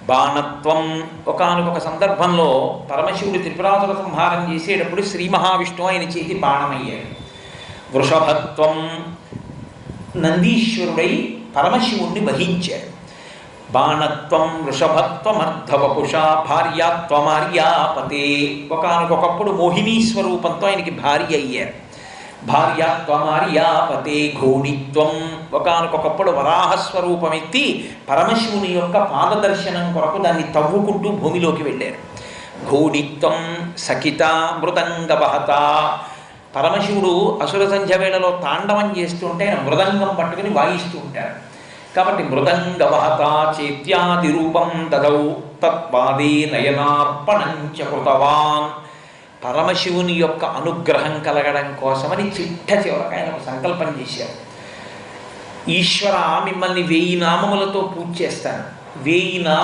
బాణత్వం, ఒకానొక సందర్భంలో పరమశివుడు త్రిపురాసుర సంహారం చేసేటప్పుడు శ్రీ మహావిష్ణువు ఆయన చేతి బాణమయ్యాడు. వృషభత్వం, నందీశ్వరుడై పరమశివుణ్ణి వహించాడు. బాణత్వం వృషభత్వమర్ధవపుష భార్యాత్వమార్యాపతే, ఒకానొకప్పుడు మోహినీ స్వరూపంతో ఆయనకి భార్య అయ్యారు. భార్యాత్వమార్యాపతే. ఘోణిత్వం, ఒకానొకప్పుడు వరాహస్వరూపమెత్తి పరమశివుని యొక్క పాదదర్శనం కొరకు దాన్ని తవ్వుకుంటూ భూమిలోకి వెళ్ళారు. ఘోణిత్వం సఖిత మృదంగవహత, పరమశివుడు అసుర సంధ్య వేళలో తాండవం చేస్తుంటే ఆయన మృదంగం పట్టుకుని వాయిస్తూ ఉంటారు. కాబట్టి మృదంగవహత చేత్యాది రూపం దదౌ తత్పాదే నయనార్పణంచ కృతవాన్, పరమశివుని యొక్క అనుగ్రహం కలగడం కోసమని చిట్ట చివరికి ఆయన ఒక సంకల్పం చేశారు. ఈశ్వర, మిమ్మల్ని 1000 నామములతో పూజ చేస్తాను, 1000 నామములు